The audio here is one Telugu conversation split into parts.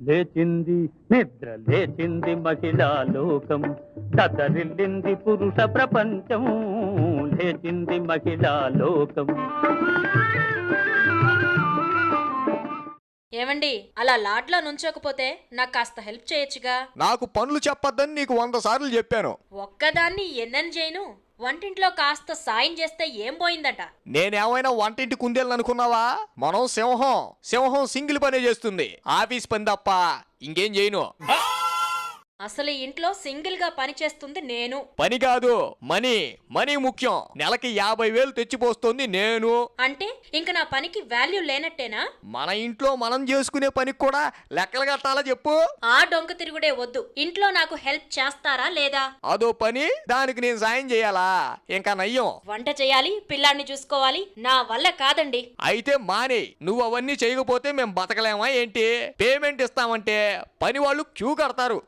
లేచింది నిద్ర లేచింది మహిళా లోకం, దద్దరిల్లింది పురుష ప్రపంచం, లేచింది మహిళా లోకం. ఏమండి, అలా లాడ్లో నుంచోకపోతే నాకు కాస్త హెల్ప్ చేయొచ్చుగా. నాకు పనులు చెప్పొద్దని నీకు 100 సార్లు చెప్పాను. ఒక్కదాన్ని ఎన్నని చేయను. వంటింట్లో కాస్త సాయం చేస్తే ఏం పోయిందట. నేనేమైనా వంటింటి కుందేలను అనుకున్నావా? మనం సింహం సింగిల్ పనే చేస్తుంది, ఆఫీస్ పని తప్ప ఇంకేం చేయను. అసలు ఇంట్లో సింగిల్ గా పని చేస్తుంది నేను. పని కాదు, మనీ ముఖ్యం. నెలకి 50,000 తెచ్చిపోస్తుంది నేను. అంటే ఇంక నా పనికి వాల్యూ లేనట్టేనా? మన ఇంట్లో మనం చేసుకునే పనికి కూడా లెక్కలు కట్టాలా చెప్పు? ఆ డొంక తిరుగుడే వద్దు. ఇంట్లో నాకు హెల్ప్ చేస్తారా లేదా? అదో పని, దానికి నేను సాయం చేయాలా? ఇంకా నయ్యం. వంట చేయాలి, పిల్లాన్ని చూసుకోవాలి, నా వల్ల కాదండి. అయితే మానే. నువ్వు అవన్నీ చేయకపోతే మేము బతకలేమా ఏంటి? పేమెంట్ ఇస్తామంటే పని వాళ్ళు క్యూ కడతారు.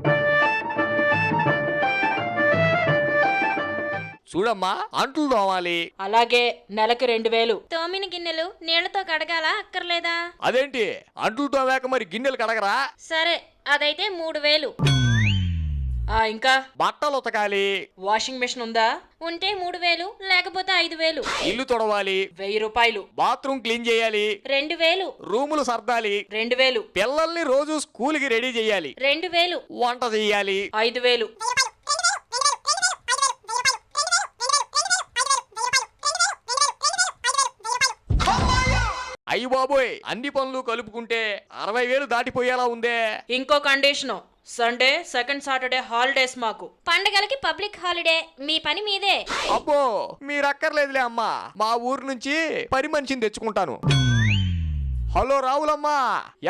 చూడమ్మా, అంట్లు తోమాలి. అలాగే, నెలకు 2,000. తోమిన గిన్నెలు నీళ్లతో కడగాలా అక్కర్లేదా? అదేంటి, అంట్లు తోమాక మరి గిన్నెలు కడగరా? సరే, అదైతే 3,000. ఇంకా బట్టలు ఉతకాలి. వాషింగ్ మెషిన్ ఉందా? ఉంటే 3,000, లేకపోతే 5,000. ఇల్లు తొడవాలి. 1,000 రూపాయలు. బాత్రూమ్ క్లీన్ చేయాలి. 2,000. రూములు సర్దాలి. 2,000. పిల్లల్ని రోజు స్కూల్ కి రెడీ చేయాలి. 2,000. వంట చెయ్యాలి. 5,000. అయ్యి బాబోయ్, అన్ని పనులు కలుపుకుంటే 60,000 దాటిపోయేలా ఉందే. ఇంకో condition, Sunday, second Saturday holidays మాకు. పండగలకి పబ్లిక్ హాలిడే, మీ పని మీదే. అబ్బో, మీరక్కర్లేదులే అమ్మా, మా ఊరు నుంచి పని మనిషిని తెచ్చుకుంటాను. హలో రావులమ్మా,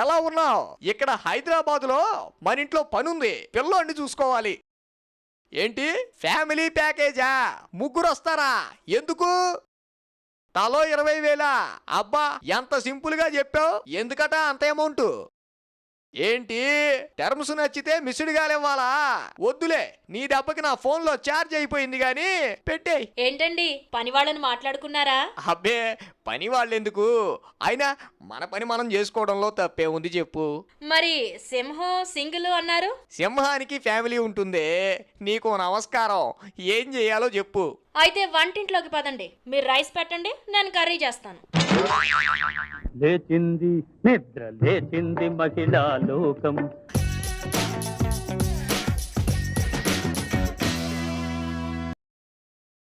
ఎలా ఉన్నావు? ఇక్కడ హైదరాబాద్ లో మన ఇంట్లో పనుంది, పిల్లోడిని చూసుకోవాలి. ఏంటి, ఫ్యామిలీ ప్యాకేజా? ముగ్గురు వస్తారా? ఎందుకు? తలో 20,000? అబ్బా, ఎంత సింపుల్ గా చెప్పావు. ఎందుకట అంత అమౌంట్? ఏంటి, టర్మ్స్ నచ్చితే మిస్డ్ కాల్ ఇవ్వాలా? వద్దులే, నీ దెబ్బకి నా ఫోన్ లో ఛార్జ్ అయిపోయింది గాని పెట్టేయ్. ఏంటండి, పని వాళ్ళని మాట్లాడుకున్నారా? అబ్బే, పని వాళ్ళెందుకు, అయినా మన పని మనం చేసుకోవడంలో తప్పే ఉంది చెప్పు. మరి సింహం సింగిల్ అన్నారు? సింహానికి ఫ్యామిలీ ఉంటుంది. నీకు నమస్కారం, ఏం చేయాలో చెప్పు. అయితే వంటింట్లోకి పదండి. మీరు రైస్ పెట్టండి, నేను కర్రీ చేస్తాను. లేచింది నిద్ర లేచింది మహిళా లోకం,